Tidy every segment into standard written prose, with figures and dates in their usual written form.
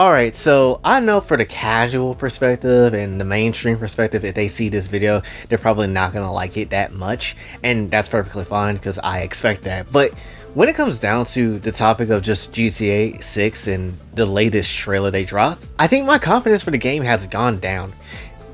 Alright, so I know for the casual perspective and the mainstream perspective, if they see this video, they're probably not going to like it that much, and that's perfectly fine because I expect that. But when it comes down to the topic of just GTA 6 and the latest trailer they dropped, I think my confidence for the game has gone down,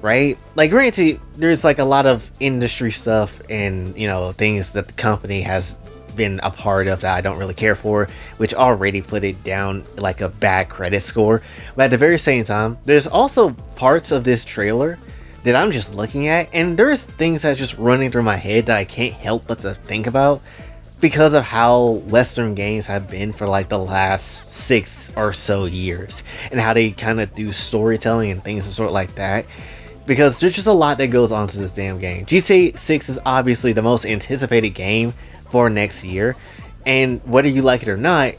right? Like, granted, there's like a lot of industry stuff and, things that the company has been a part of that I don't really care for, which already put it down like a bad credit score. But at the very same time, there's also parts of this trailer that I'm just looking at, and there's things that's just running through my head that I can't help but to think about because of how Western games have been for like the last 6 or so years, and how they kind of do storytelling and things of sort like that. Because there's just a lot that goes on to this damn game. GTA 6 is obviously the most anticipated game for next year, and whether you like it or not,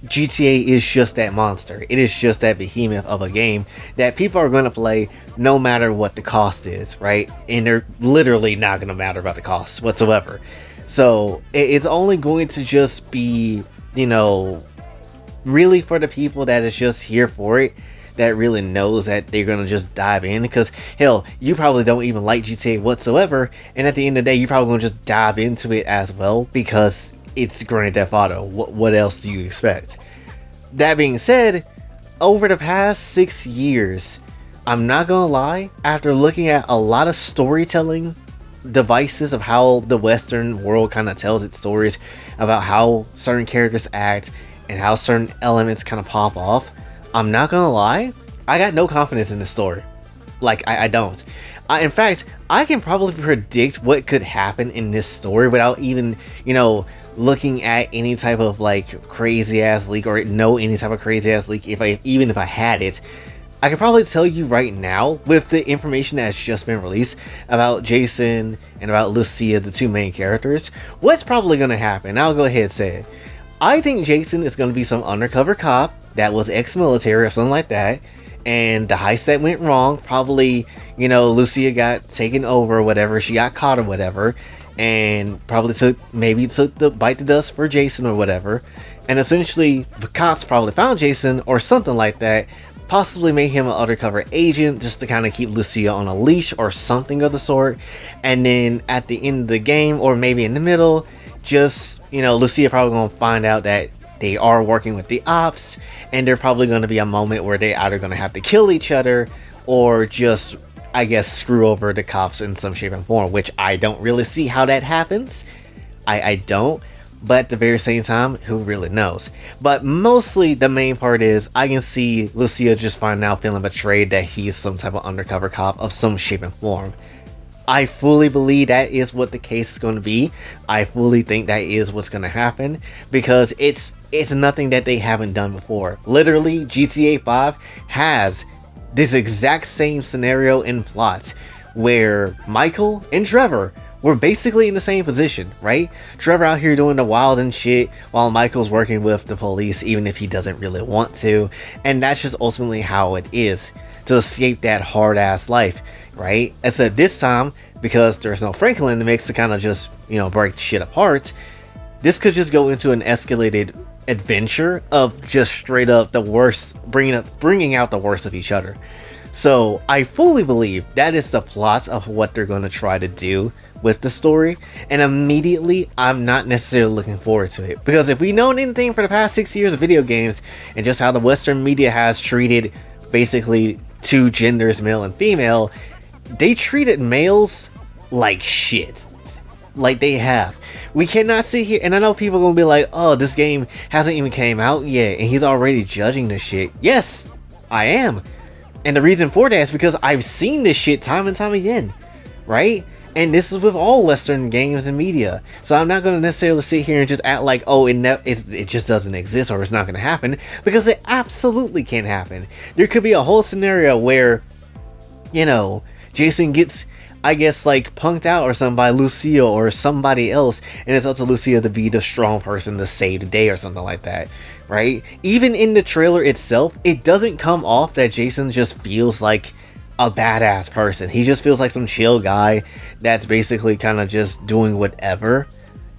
GTA is just that monster. It is just that behemoth of a game that people are going to play no matter what the cost is, right? And they're literally not going to matter about the cost whatsoever. So it's only going to just be, really for the people that is just here for it, that really knows that they're gonna just dive in. Because hell, you probably don't even like GTA whatsoever, and at the end of the day, you're probably gonna just dive into it as well because it's Grand Theft Auto. What else do you expect? That being said, over the past 6 years, I'm not gonna lie, after looking at a lot of storytelling devices of how the Western world kind of tells its stories, about how certain characters act and how certain elements kind of pop off, I'm not gonna lie, I got no confidence in this story. Like, I don't. In fact, I can probably predict what could happen in this story without even, looking at any type of like crazy ass leak or know any type of crazy ass leak. Even if I had it, I could probably tell you right now with the information that's just been released about Jason and about Lucia, the two main characters, what's probably gonna happen. I'll go ahead and say it. I think Jason is gonna be some undercover cop that was ex-military or something like that, and the heist that went wrong, probably, Lucia got taken over or whatever, she got caught or whatever, and probably took the bite the dust for Jason or whatever, and essentially the cops probably found Jason or something like that, possibly made him an undercover agent just to kind of keep Lucia on a leash or something of the sort, and then at the end of the game, or maybe in the middle, just, Lucia probably gonna find out that they are working with the ops, and there's probably going to be a moment where they either going to have to kill each other or just, I guess, screw over the cops in some shape and form, which I don't really see how that happens. I don't, but at the very same time, who really knows? But mostly the main part is I can see Lucia just finding out, feeling betrayed that he's some type of undercover cop of some shape and form. I fully believe that is what the case is going to be. I fully think that is what's going to happen because it's nothing that they haven't done before. Literally, GTA 5 has this exact same scenario and plot where Michael and Trevor were basically in the same position, right? Trevor out here doing the wild and shit while Michael's working with the police, even if he doesn't really want to. And that's just ultimately how it is to escape that hard ass life, right? Except this time, because there's no Franklin in the mix to kind of just, break shit apart, this could just go into an escalated adventure of just straight up the worst, bringing out the worst of each other. So I fully believe that is the plot of what they're going to try to do with the story, and immediately I'm not necessarily looking forward to it, because if we know anything for the past 6 years of video games and just how the Western media has treated basically two genders, male and female, they treated males like shit. Like they have. We cannot sit here, and I know people are gonna be like, oh, this game hasn't even came out yet and he's already judging this shit. Yes, I am. And the reason for that is because I've seen this shit time and time again, right? And this is with all Western games and media. So I'm not going to necessarily sit here and just act like, oh, it just doesn't exist or it's not going to happen, because it absolutely can happen. There could be a whole scenario where, Jason gets, I guess, like punked out or something by Lucia or somebody else, and it's up to Lucia to be the strong person to save the day or something like that, right? Even in the trailer itself, it doesn't come off that Jason just feels like a badass person. He just feels like some chill guy that's basically kind of just doing whatever,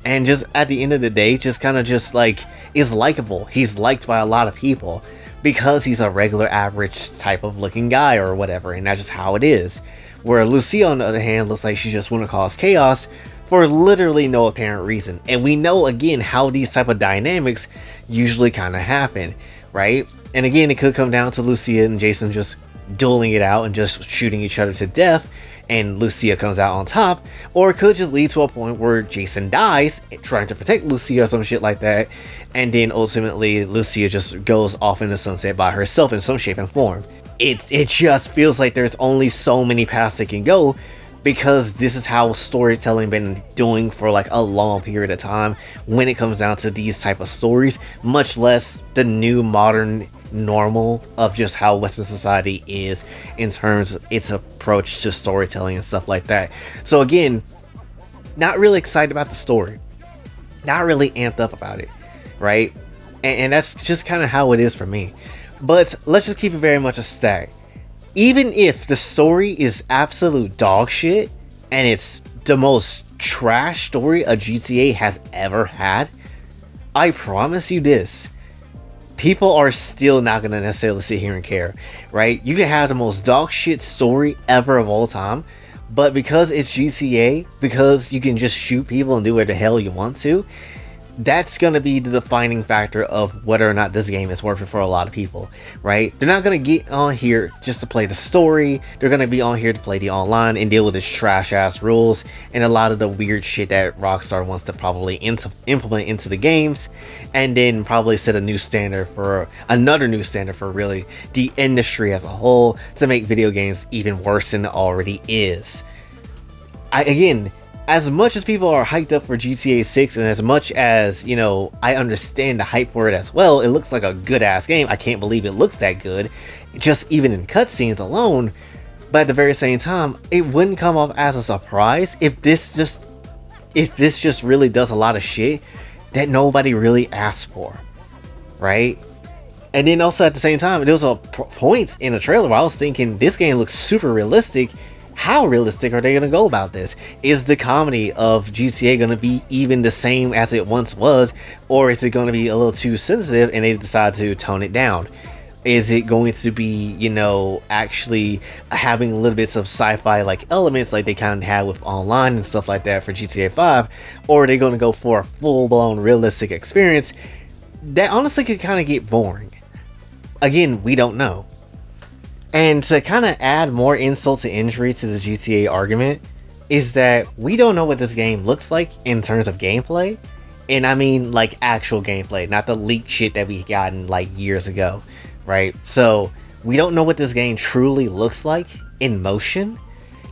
and just at the end of the day just kind of just like is likable. He's liked by a lot of people because he's a regular average type of looking guy or whatever, and that's just how it is. Where Lucia, on the other hand, looks like she just want to cause chaos for literally no apparent reason. And we know, again, how these type of dynamics usually kind of happen, right? And again, it could come down to Lucia and Jason just dueling it out and just shooting each other to death, and Lucia comes out on top, or it could just lead to a point where Jason dies trying to protect Lucia or some shit like that, and then ultimately Lucia just goes off in the sunset by herself in some shape and form. It just feels like there's only so many paths it can go, because this is how storytelling been doing for like a long period of time when it comes down to these type of stories, much less the new modern normal of just how Western society is in terms of its approach to storytelling and stuff like that. So again, not really excited about the story, not really amped up about it, right? And that's just kind of how it is for me. But let's just keep it very much a stack. Even if the story is absolute dog shit and it's the most trash story a GTA has ever had, I promise you this: people are still not going to necessarily sit here and care, right? You can have the most dog shit story ever of all time, but because it's GTA, because you can just shoot people and do whatever the hell you want to, that's going to be the defining factor of whether or not this game is worth it for a lot of people, right? They're not going to get on here just to play the story. They're going to be on here to play the online and deal with this trash ass rules and a lot of the weird shit that Rockstar wants to probably implement into the games, and then probably set a new standard for another new standard for really the industry as a whole to make video games even worse than it already is. Again, as much as people are hyped up for GTA 6, and as much as, you know, I understand the hype for it as well, it looks like a good ass game. I can't believe it looks that good, just even in cutscenes alone. But at the very same time, it wouldn't come off as a surprise if this just really does a lot of shit that nobody really asked for, right? And then also at the same time, there was a point in the trailer where I was thinking, this game looks super realistic. How realistic are they going to go about this? Is the comedy of GTA going to be even the same as it once was? Or is it going to be a little too sensitive and they decide to tone it down? Is it going to be, you know, actually having little bits of sci-fi like elements like they kind of had with online and stuff like that for GTA 5? Or are they going to go for a full-blown realistic experience? That honestly could kind of get boring. Again, we don't know. And to kind of add more insult to injury to the GTA argument is that we don't know what this game looks like in terms of gameplay. And I mean like actual gameplay, not the leaked shit that we gotten like years ago, right? So we don't know what this game truly looks like in motion.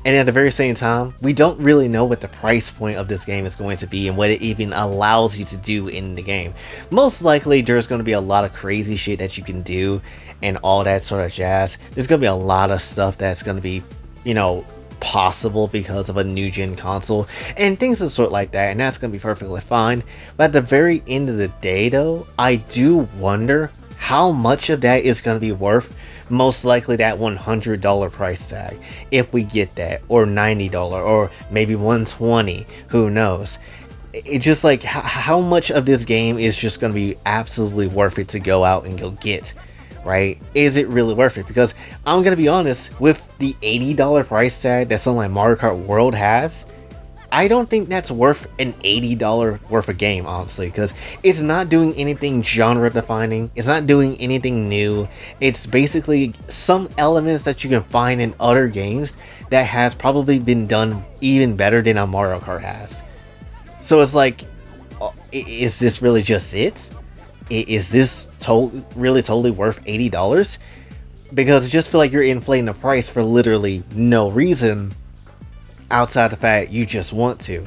And at the very same time, we don't really know what the price point of this game is going to be and what it even allows you to do in the game. Most likely there's going to be a lot of crazy shit that you can do and all that sort of jazz. There's going to be a lot of stuff that's going to be, you know, possible because of a new gen console and things of sort like that, and that's going to be perfectly fine. But at the very end of the day though, I do wonder how much of that is going to be worth most likely that $100 price tag, if we get that, or $90, or maybe $120, who knows. It's just like how much of this game is just going to be absolutely worth it to go out and go get, right? Is it really worth it? Because I'm going to be honest, with the $80 price tag that something like Mario Kart World has, I don't think that's worth an $80 worth of game, honestly, because it's not doing anything genre defining. It's not doing anything new. It's basically some elements that you can find in other games that has probably been done even better than a Mario Kart has. So it's like, is this really just it? Is this really totally worth $80? Because I just feel like you're inflating the price for literally no reason outside the fact you just want to,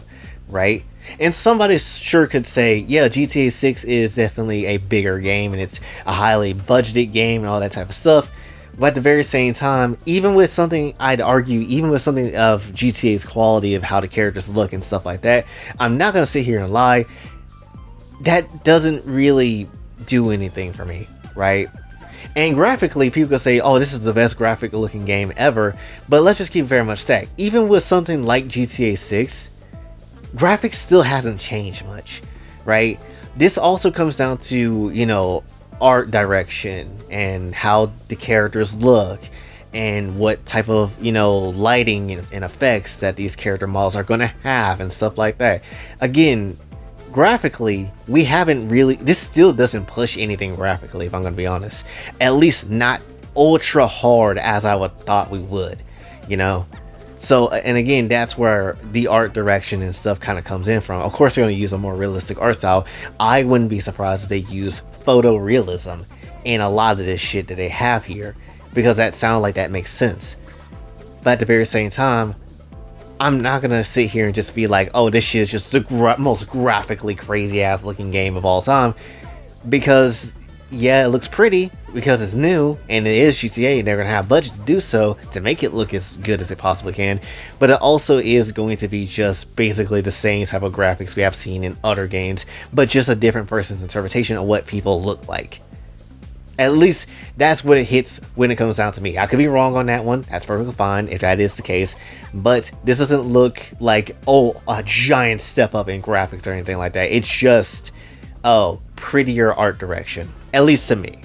right? And somebody sure could say, yeah, GTA 6 is definitely a bigger game and it's a highly budgeted game and all that type of stuff. But at the very same time, even with something, I'd argue, even with something of GTA's quality of how the characters look and stuff like that, I'm not going to sit here and lie, that doesn't really do anything for me, right? And graphically, people can say, oh, this is the best graphic looking game ever, but let's just keep it very much stacked. Even with something like GTA 6, graphics still hasn't changed much, right? This also comes down to, you know, art direction and how the characters look and what type of, you know, lighting and effects that these character models are going to have and stuff like that. Again, graphically, we haven't really, this still doesn't push anything graphically, if I'm going to be honest. At least not ultra hard as I would thought we would, you know. So, and again, that's where the art direction and stuff kind of comes in from. Of course, they're going to use a more realistic art style. I wouldn't be surprised if they use photorealism in a lot of this shit that they have here, because that sounds like that makes sense. But at the very same time, I'm not going to sit here and just be like, oh, this shit is just the most graphically crazy ass looking game of all time. Because yeah, it looks pretty because it's new and it is GTA and they're going to have budget to do so to make it look as good as it possibly can. But it also is going to be just basically the same type of graphics we have seen in other games, but just a different person's interpretation of what people look like. At least that's what it hits when it comes down to me. I could be wrong on that one. That's perfectly fine if that is the case. But this doesn't look like, oh, a giant step up in graphics or anything like that. It's just, oh, prettier art direction. At least to me.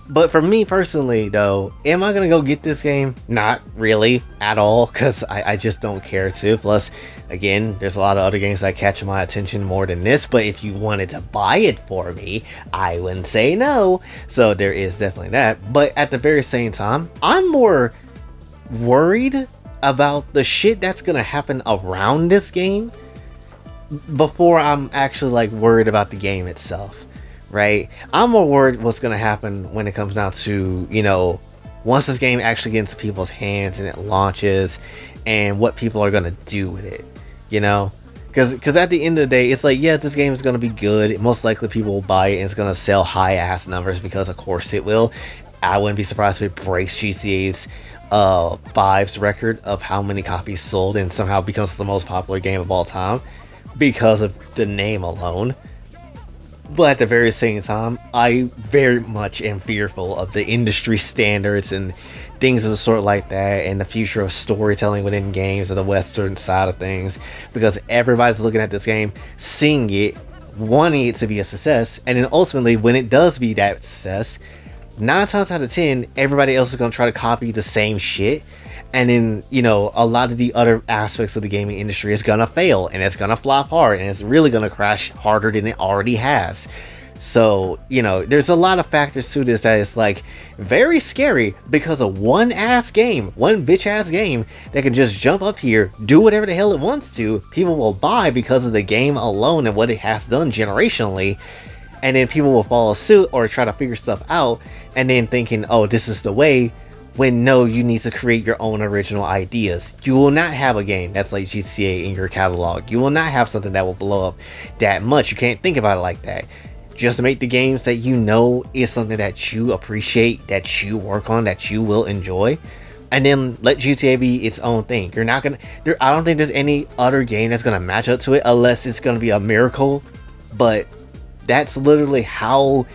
But for me personally, though, am I going to go get this game? Not really at all, because I just don't care to. Plus, again, there's a lot of other games that catch my attention more than this. But if you wanted to buy it for me, I wouldn't say no. So there is definitely that. But at the very same time, I'm more worried about the shit that's going to happen around this game before I'm actually like worried about the game itself. Right? I'm more worried what's going to happen when it comes down to, you know, once this game actually gets into people's hands and it launches, and what people are going to do with it, you know? Because at the end of the day, it's like, yeah, this game is going to be good. Most likely people will buy it and it's going to sell high ass numbers, because of course it will. I wouldn't be surprised if it breaks GTA's 5's record of how many copies sold and somehow becomes the most popular game of all time because of the name alone. But at the very same time, I very much am fearful of the industry standards and things of the sort like that, and the future of storytelling within games and the Western side of things, because everybody's looking at this game, seeing it, wanting it to be a success, and then ultimately when it does be that success, 9 times out of 10, everybody else is going to try to copy the same shit. And then, you know, a lot of the other aspects of the gaming industry is gonna fail, and it's gonna flop hard, and it's really gonna crash harder than it already has. So, you know, there's a lot of factors to this that is like very scary, because of one bitch ass game that can just jump up here, do whatever the hell it wants to. People will buy because of the game alone and what it has done generationally. And then people will follow suit or try to figure stuff out, and then thinking, oh, this is the way. When no, you need to create your own original ideas. You will not have a game that's like GTA in your catalog. You will not have something that will blow up that much. You can't think about it like that. Just make the games that you know is something that you appreciate, that you work on, that you will enjoy, and then let GTA be its own thing. You're not gonna. I don't think there's any other game that's gonna match up to it unless it's gonna be a miracle. But that's literally how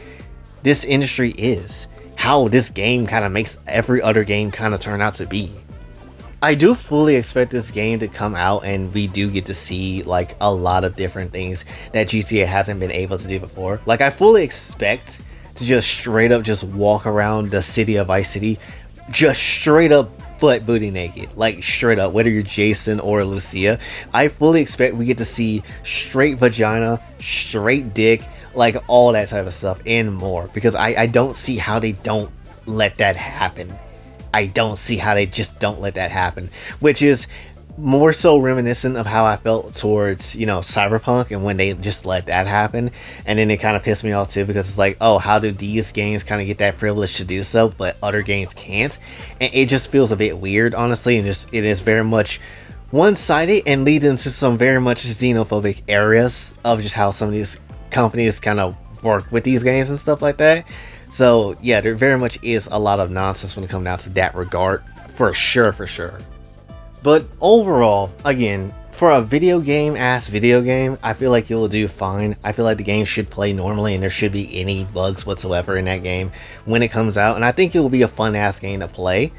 this industry is. How this game kind of makes every other game kind of turn out to be. I do fully expect this game to come out and we do get to see like a lot of different things that GTA hasn't been able to do before. Like, I fully expect to just straight up just walk around the city of Vice City just straight up butt booty naked, like straight up, whether you're Jason or Lucia. I fully expect we get to see straight vagina, straight dick, like all that type of stuff and more, because I don't see how they don't let that happen. I don't see how they just don't let that happen, which is more so reminiscent of how I felt towards, you know, Cyberpunk, and when they just let that happen. And then it kind of pissed me off too, because it's like, oh, how do these games kind of get that privilege to do so but other games can't? And it just feels a bit weird, honestly, and just it is very much one-sided and leads into some very much xenophobic areas of just how some of these companies kind of work with these games and stuff like that. So yeah, there very much is a lot of nonsense when it comes down to that regard, for sure. But overall, again, for a video game, I feel like you'll do fine. I feel like the game should play normally and there should be any bugs whatsoever in that game when it comes out. And I think it will be a fun ass game to play.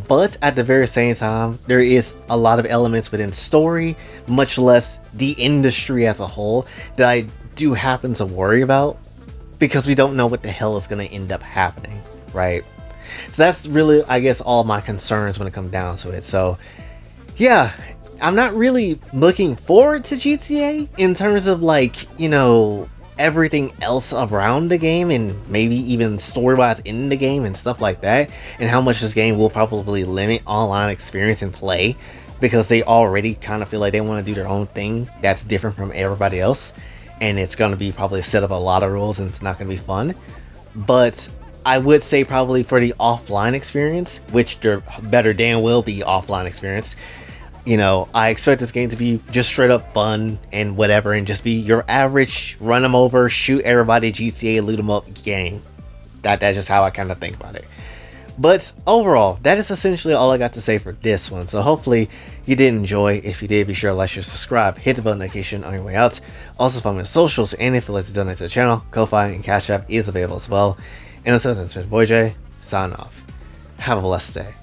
But at the very same time, there is a lot of elements within story, much less the industry as a whole, that I do happen to worry about. because we don't know what the hell is going to end up happening, right? So that's really, I guess, all my concerns when it comes down to it. So yeah, I'm not really looking forward to GTA in terms of, like, you know, everything else around the game and maybe even story-wise in the game and stuff like that, and how much this game will probably limit online experience and play, because they already kind of feel like they want to do their own thing that's different from everybody else, and it's going to be probably a set of a lot of rules and it's not going to be fun. But I would say probably for the offline experience, which there better damn will be offline experience, you know, I expect this game to be just straight up fun and whatever, and just be your average run them over, shoot everybody, GTA, loot them up game. That's just how I kind of think about it. But overall, that is essentially all I got to say for this one. So hopefully you did enjoy. If you did, be sure to like, share, subscribe, hit the bell notification on your way out. Also follow me on socials, and if you'd like to donate to the channel, Kofi and Cash App is available as well. And until then, it's been Boy J, sign off. Have a blessed day.